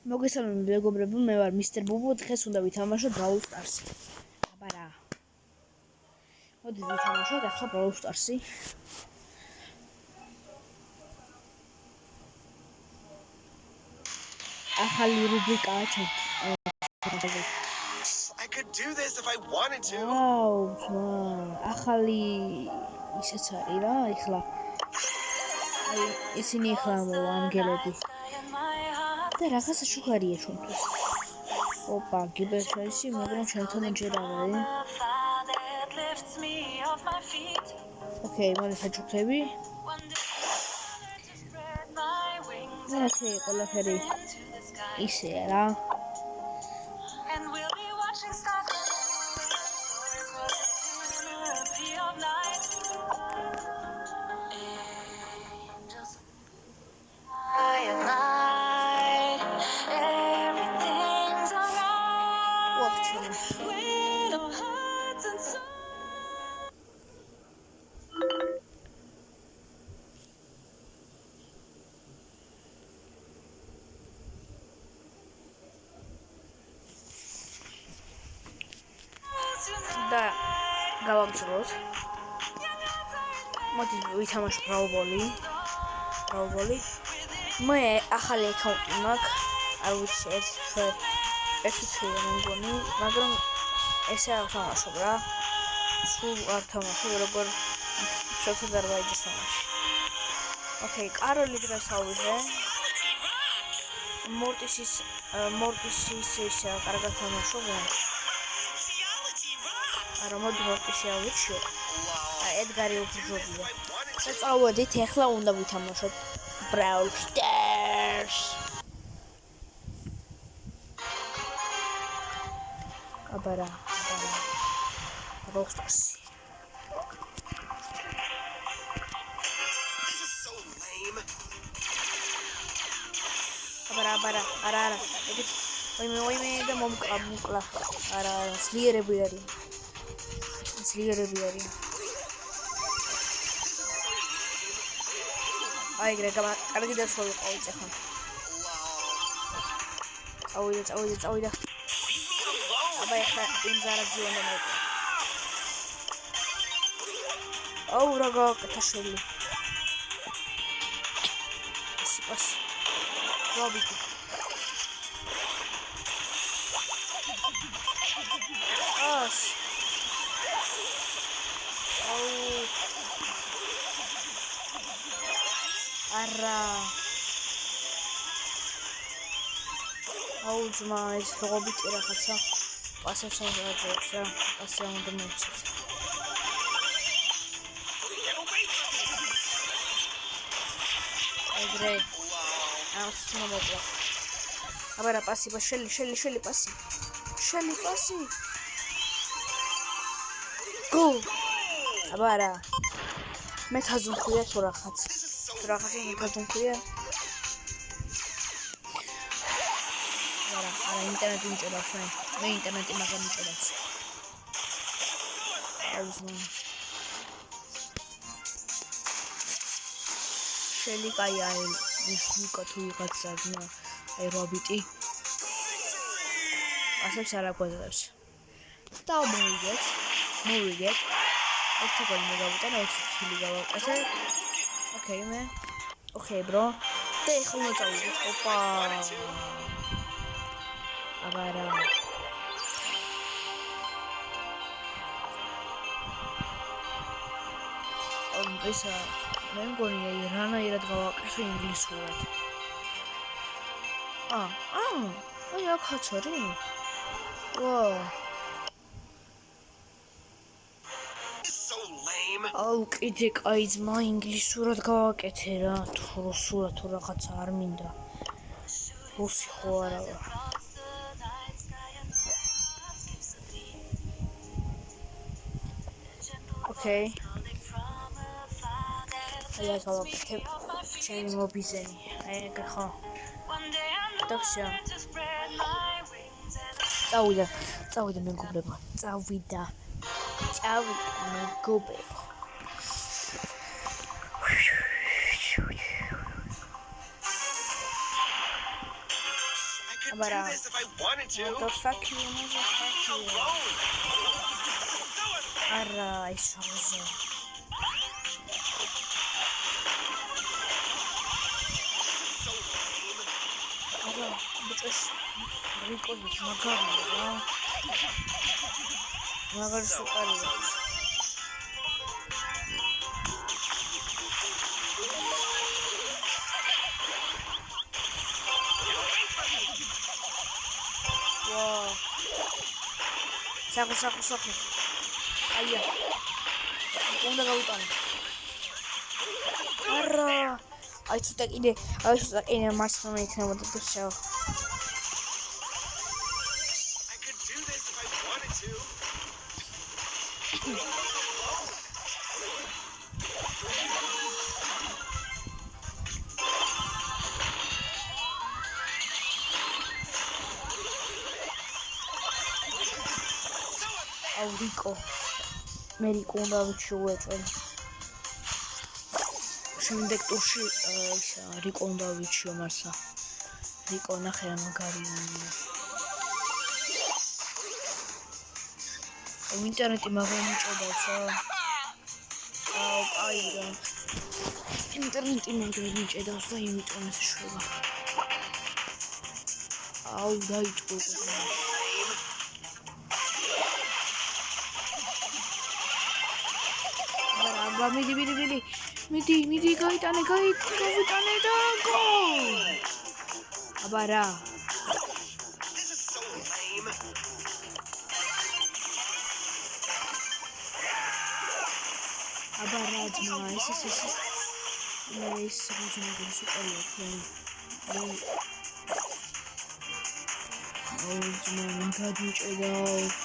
მოგესალმებით მეგობრებო, მე ვარ მისტერ ბუბუ, დღეს უნდა ვითამაშოთ Brawl Stars-ი. აბა რა. მოდით ვითამაშოთ ახლა Brawl Stars-ი. ახალი რუბრიკაა ჩემთვის. I could do this if I wanted to. ახალი ისეც არის რა, ეხლა. აი, ისინი ახლა ანგელები. და რაღაცა შუქარია ჩვენთვის. ოპა, გიბერჩაისი, მაგრამ ჩვენთან ჯერ არ არის. ოკეი, მალე საჩუქრები. ოკეი, ყველაფერი ისეა რა. და გავაგზავნოთ. მოდით ვითამაშოთ Brawl Ball-ი. მე ახალი აკაუნტი მაქვს. არ ვიცი ერთი თვია მგონი, მაგრამ ესე არ თამაშობ რა. სულ არ თამაშობ, როგორ შევხედე რა ის თამაში. ოკეი, კაროლი დღეს ავიღე. მორტისის ისე კარგად თამაშობ. არა, მოდი მორტისი ავირჩიო. ედგარი უფრჯობია. და წავედით, ახლა უნდა ვითამაშოთ Brawl Stars. აბარა. Brawl Stars. აბარა. არა. ეგეთ ვაიმე და მომკლა. არა, სლიერები არის. აი, კარგი დაცვა ვიყავით ახლა. წავიდა. აბა, ახლა იმზარაძე უნდა მოვყვა. აუ, რა გააკეთა შელი. პასი. რობიტი. არა. აუ ძმა, ეს რობიტი რაღაცა პასებს აღაძებს რა. ასე უნდა მოვცეთ. ეგრე. მოვლა. აბარა, პასი, შელი პასი. გო. აბარა. მე თაზუნხია თუ რაღაც. თაზუნხია. არა, ინტერნეტი მიჭედავს მე ინტერნეტი მაგარი მიჭედავს. შელი კაია ის ნიკო თუ ვიღაცა ძმა აი რობიტი. ასებს არ აგვაძლევს. და მოვიგეთ. ერთი გოლი მოგავიტან, ერთი ქილი გავაკეთე. ოკეი, bro. და ეხლა უნდა წავიდეთ. ოპა. აბარა. ისა მე მგონი რანაირად გავაკეთე ინგლისურად. აი აქაც არის. ვაუ. აუ, კიდე კაი ძმა ინგლისურად გავაკეთე რა. თუ რუსულად თუ რაღაცა არ მინდა. რუსი ხო არა. ოკეი. აი გავაკეთე ჩემი მობიზენი. აი ეგ ხო. და всё. წავიდა მეგობრებო. წავიდა მეგობრებო. do this if I wanted to. Motherfucker, Alone. არა, ის როზა. არა, ბიჭოს რიკო მაგარია რა. მაგარი სუპერია. Wow. Saco. Aia. Უნდა გავიტანო. არა. აი ცოტა კიდე მასთან მექნებოდა და შევა. I could do this if I wanted to. Rico. Merico უნდა ვიჩუეჭენ. შემდეგ ტურში ისა რიკო უნდა ვიჩიო მარსა. რიკო ნახე რა მაგარია. ინტერნეტი მაგრამ მიჭედავს რა. აუ კაი რა. ინტერნეტი მაგრამ მიჭედავს და იმიტომ ეს შვება. აუ დაიწყო. მიდი გაიტანე და გო აბა რა This is so lame. აბა რა ძმა ეს როზმაგარი სუპერია თქვენ აუ ძმა მაგადიჭედავს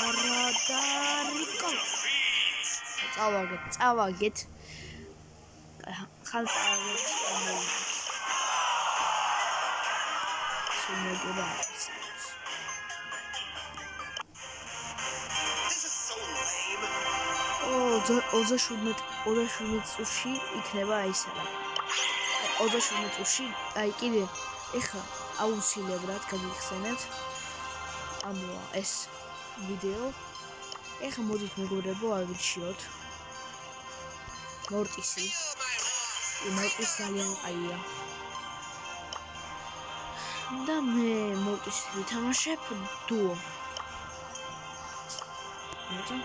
არა და რიკო წავაგეთ ხან წავაგეთ შემოგება This is so lame. 27 წუთში იქნება ისა 27 წუთში აი კიდე ეხა აუცილებლად გაგიხსენებთ ამოა ეს ვიდეო ეხა მოდით მეგობრებო ავირჩიოთ მორტისი მორტისი ძალიან ყაია და მე მორტისი ვითამაშებ დუო მოდი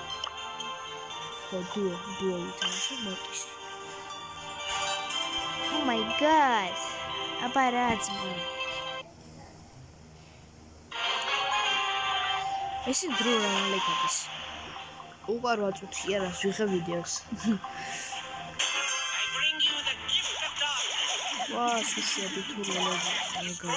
დუო ვითამაშებ მორტისი Oh my god აპარატი ეს დრო რა ლეკაპის უყარვა წუთია რას ვიღებ ვიდეოს ვა სუშია ბიტუროლები ეგა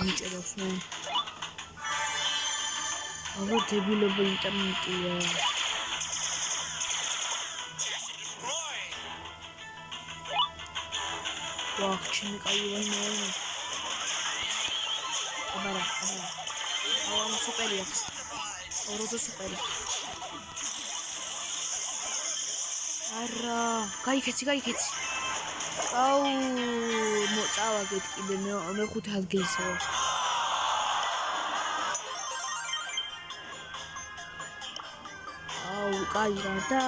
მიჭედავს მე აღარ დებილობა ინტერნეტია ვახ ჩემი კაი ვაიმე აბარა აუ სუპერია როზა სუპერი არა გაიქეცი აუ მოწავაგეთ კიდე მე 5 ადგილზე ვარ აუ კაი რა და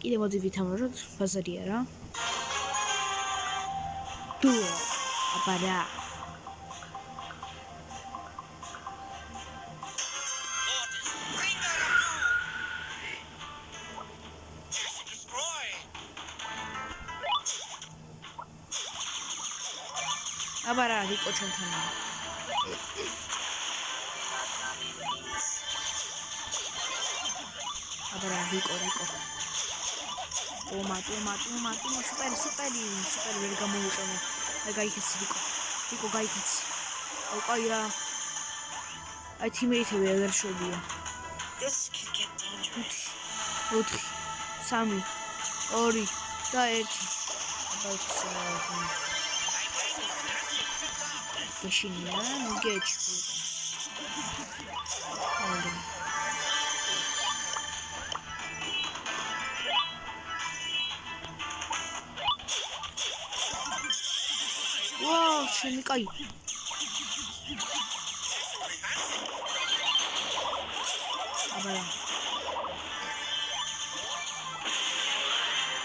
კიდე მოდი ვითამაშოთ ბაზარია რა დუო აბარა აბარა რიკო ჩემთანაა აბარა რიკო ტომა სუპერი ვერ გამოვიყენე და გაიქეცი რიკო გაიქეცი აუ კაი რა აი თიმეითები აღარ შვებია This could get dangerous. 4 3 2 და 1 მაშინია მიგეჩი ვაუ შენი კაი აბა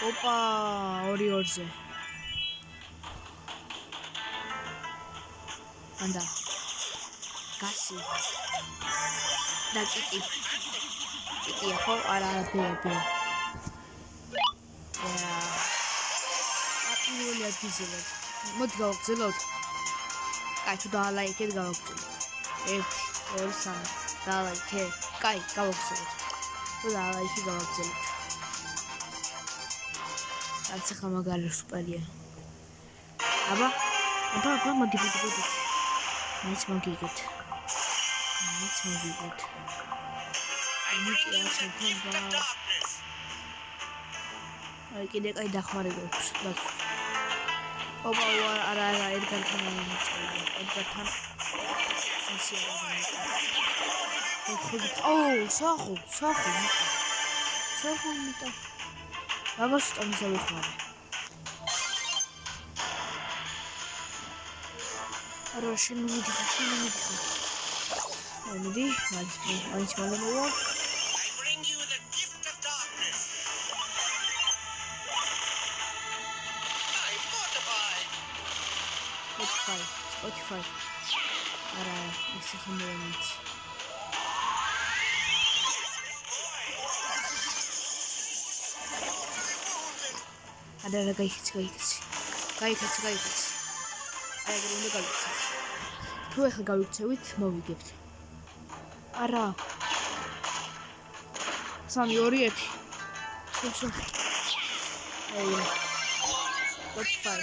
ოპა 2-2-ზე ანდა გასი და კიკი ხო არა ბებე აპირული აკიზელოთ მოდი გავაგზავნოთ კაი თუ დაალაიქეთ გავაგზავნოთ 1 2 3 დაალაიქე კაი გავაგზავნოთ თუ დაალაიქე გავაგზავნოთ არც ახლა მაგარი სუპერია აბა მოდი მაიც მოგიგეთ აი კიდე კაი დახმარი გვაქვს ოპა არა ედგართან ედგართან სახო მიტა მაგას სტამისა ვიხმარე არა შენ მიდიხარ აი მიდი მაინც მალემოვა Spotify. არა ეს ხმოვანიც არა გაიქცი აი გრუნდა გავიქცეთ თუ ახლა გავიქცევით მოვიგებთ არა 3-2-1 შო აი Spotify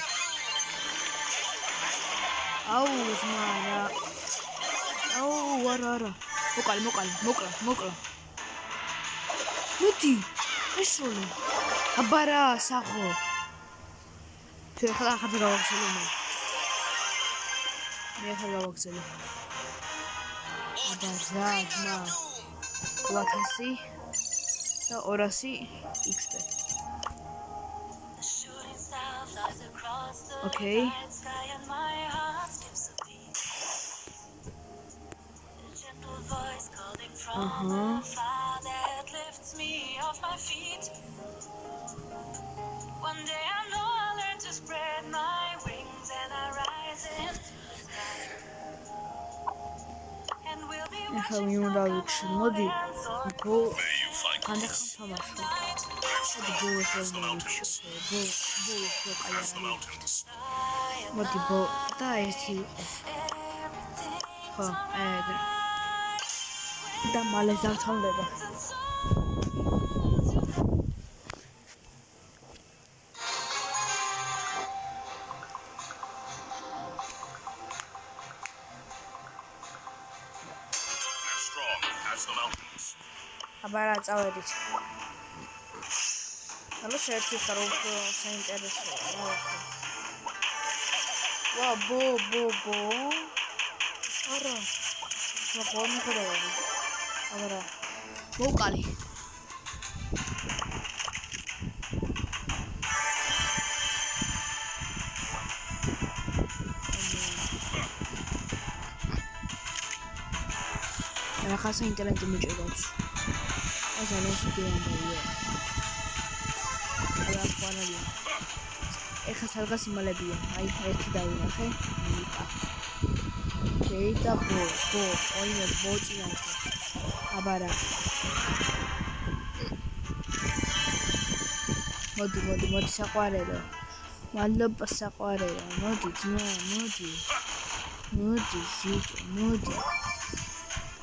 აუ ზმარა აუ არა მოკლა მოდი ეშოლე აბარა სახო თუ ახლა გავაგზავნე მე ახლა გავაგზავნე აბარა ძმა 800 და 200 XP Okay. One day I know I'll learn to spread my wings and I rise into the sky. And we'll be watching the მოდი ბო და ერთი ხო ეგრე და მალე დავთავდება აბა რა წავედით ანუ შეერთი ხარ უფრო საინტერესოა ვა ბო არა მოყოლი ხდება აბა მოვყალი რა ხასა ინტერნეტი მიჭირავს ეს არის სტუდია რა ფანალია ეხა სადღაც იმალებია აი ერთი დავინახე მიტა კეიტა ბო ოინე ბოჭია აბარა მოდი საყვარელო მადლობა საყვარელო მოდი ძმა მოდი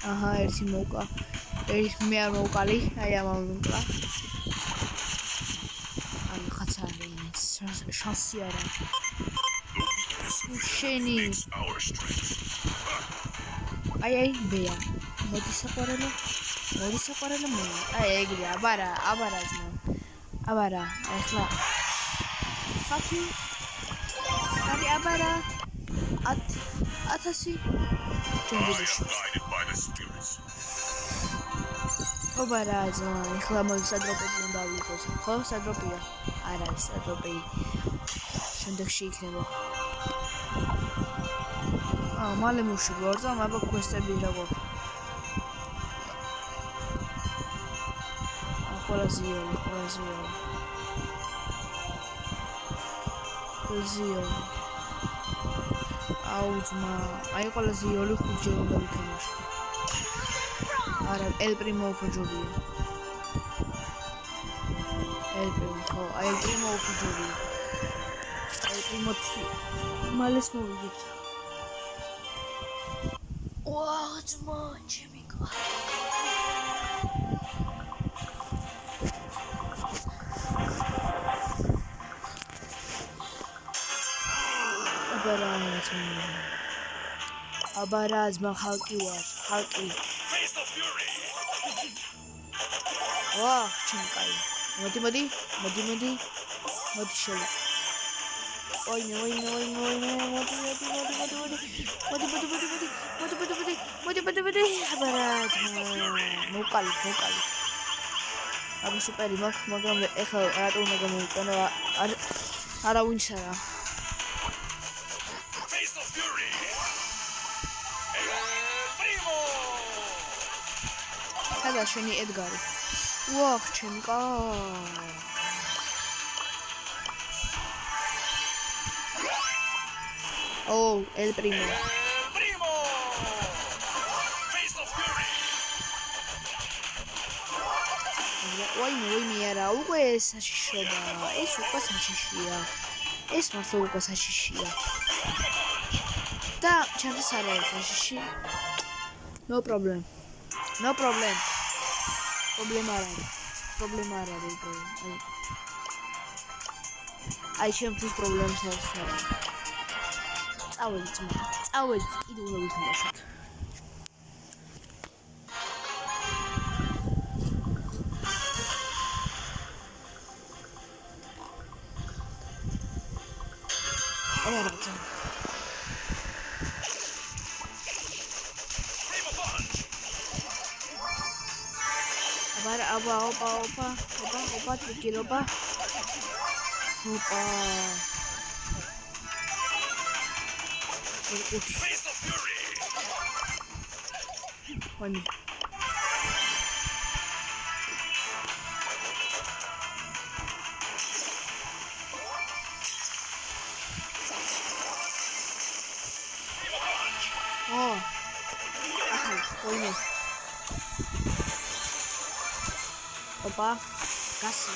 აჰა ერთი მოვკა ეს მე არ მოვყალი აი ამან მოვკლა ანუ ხაცარი შანსი არა შენი აი ბეა მოდი საყვარელო მე აი ეგრე აბარა ძმა აბარა ახლა ხაფი აბარა ათ 1000 ჯუნგლში. ობა რა ზონა, ეხლა მოსადროპები უნდა ავიღოს. ხო, სადროპია. არა, სადროპი. შემდეგში იქნება. მალე მოვშიგო, და აბა quest-ები რა გვაქვს. ყველა ზიოლი. აუძმა, აი ყველა ზიოლი 5 ჯერ უნდა ვითამაშო. არა, El Primo უფრო ჯობია. El Primo უფრო ჯობია. El Primo მალეს მოვიგებთ. ვაუ, ძმა, ჩემი კა. აბარაზმა ხალკი ვარ, ხალკი. ვა, ჩემი კაი. მოდი შევი. ოინე, მოდი. აბარაზმა. მოკალი. აბა სუპერი მაქვს, მაგრამ ეხლა რატო უნდა გამოვიყენო? არავინც არა. და შენი ედგარი. ვაჰ, ჩემი კა. El Primo. ვაიმე არა, უკვე საშიშობა. ეს უკვე საშიშია. ეს მართლა უკვე საშიშია. და ჩემთვის არა ეს საშიში. No problem. პრობლემა არ არის. აი ჩემთვის პრობლემას არ აქვს. წავედით, კიდე უნდა ვითამაშოთ. ოპა, ტრიკირობა. ოპა. ვანი. ვანი. ოპა, გასი.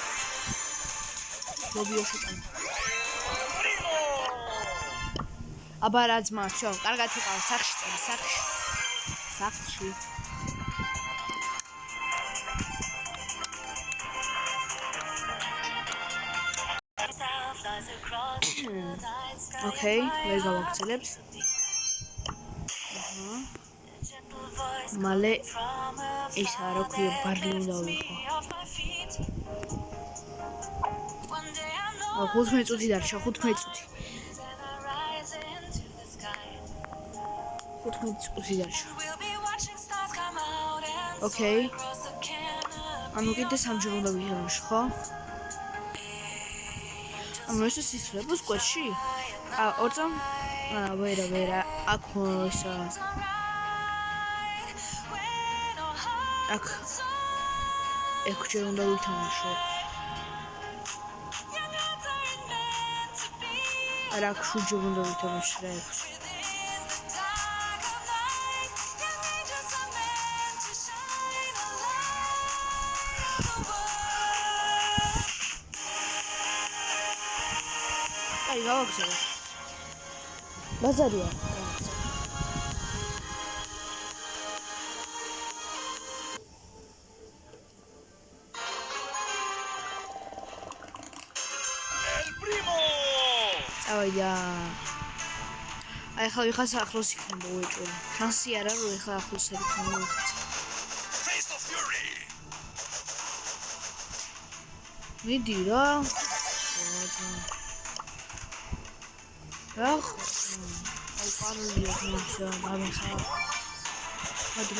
ლობიოში წამო. აბა რა ძმა, всё, კარგად იყავ, სახში წამო, სახში. ოკეი, ვერ გავაგრძელებთ. მალე ის არა ქვია ბარლი უნდა ვიყო. 15 წუთი დარჩა, 15 წუთი. 15 წუთი დარჩა. ოკეი. ანუ კიდე სამჯერ უნდა ვიღებაში, ხო? ანუ ეს სიცრუების კვეთში? ორწამ? ვერა, აქ ისა აქ ჯერ უნდა ვითამაშო. არა, აქ ჯერ უნდა ვითამაშო რა ეს. აი, გავაგზავნე. ბაზარია. ავიდა. აი ხა ვიხას ახლოს იქნება უეჭველი. შანსი არა რომ ეხლა ახლოს იქნება. მიდი რა. აი სიყვარულია ხმასო გამიხა მოდი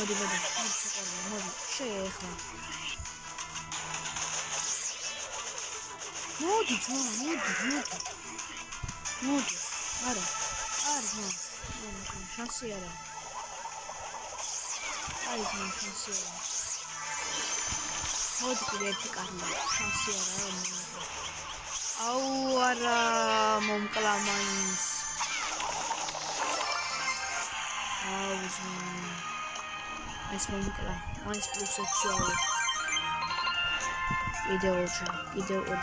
სიყვარული მოდი შეეხლა მოდი არა შანსი არა აი შანსი არა მოდი კიდე ერთი კარგი შანსი არა აუ არა მომკლა მაინც ეს მომკლა მაინც პლუს 6 არის კიდე ორი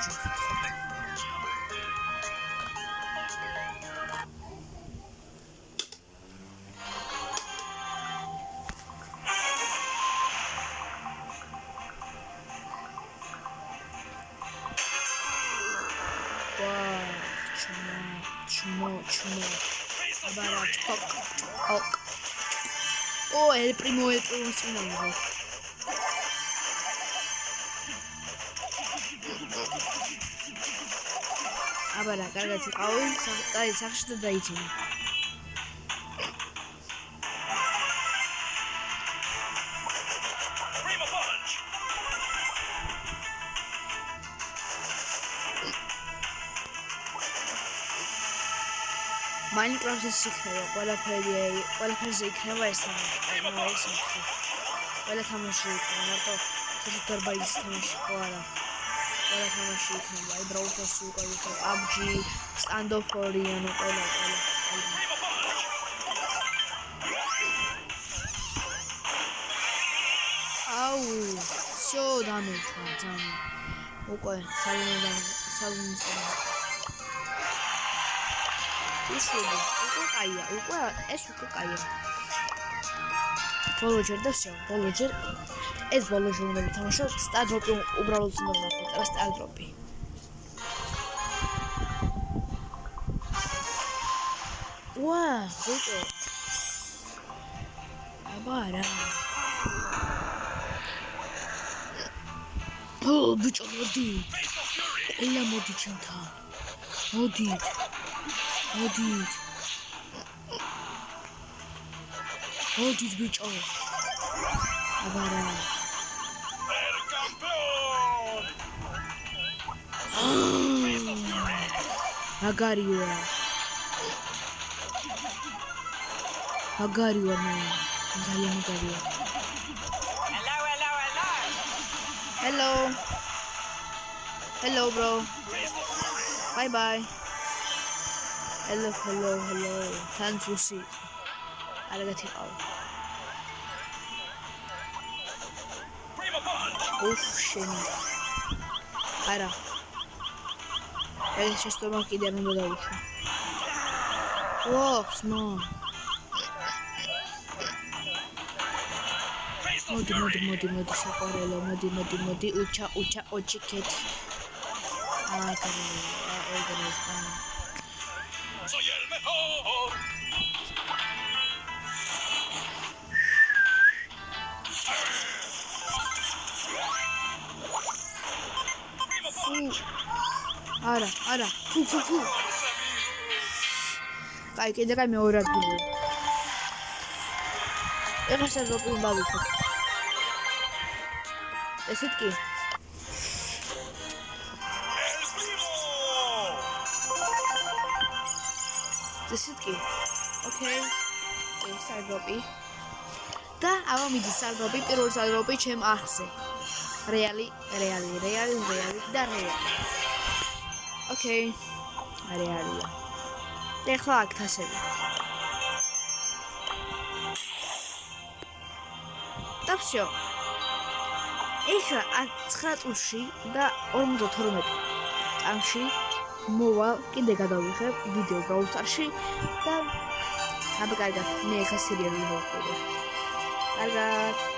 Чмо. Абарат. Ок. О, el primo сигнал. Абара, კარგად იყავი, სახში და დაიძინე. Minecraft-ის იქნება ყველაფერზე იქნება ეს თამაში. ყველა თამაში იქნება, მარტო ხუთი დარბაის თამაში ხო არა. ყველა თამაში იქნება, აი Brawl Stars უკვე იქნება, PUBG, Standoff 2, ანუ ყველა. აუ, всё, დამექვა ძამა. უკვე სალონიდან უშუალო, უკვე კაია. ეს უკვე კაია. ბოლოჯერ და всё, ბოლოჯერ ეს ბოლოჯერ უნდა ვთამაშო, სტადროპი უბრალოდ უნდა ვაკეთო, სტადროპი. ვა, ზუსტო. აბარა. ო, ბიჭო, მოდი. ელა მოდი ჩემთან. მოდი, ბიჭო. აბარა. მაგარია მე. ძალიან მაგარია. Hello, bro. Bye. Hello. Thanks for seeing. Aragati qав. Uf, sheni. Ara. ეს შეშტომა კიდე უნდა დავუშვო. Whoa, small. მოდი საყარელო, მოდი, უჩა, ოჩიკეთი. ეგრეს. Soy el mejor. არა. Фу. Კაი, კიდე მეორე ადგილი. ეხლა სადროპი უნდა ვიქოთ. ესეთ კი. Okay. ეს სადროპი. და აბა მიდი სადროპი, პირველი სადროპი ჩემ არხზე. რეალი და რეალი. Okay. რეალია. ეხლა აქ თასები. და всё. ეხლა 9 წუთში და 52 წამში მოვალ კიდე გადავიღებ ვიდეო Brawl Stars-ში და აბა კარგად მე ეხლა სერიალი მოვყოლე. კარგად.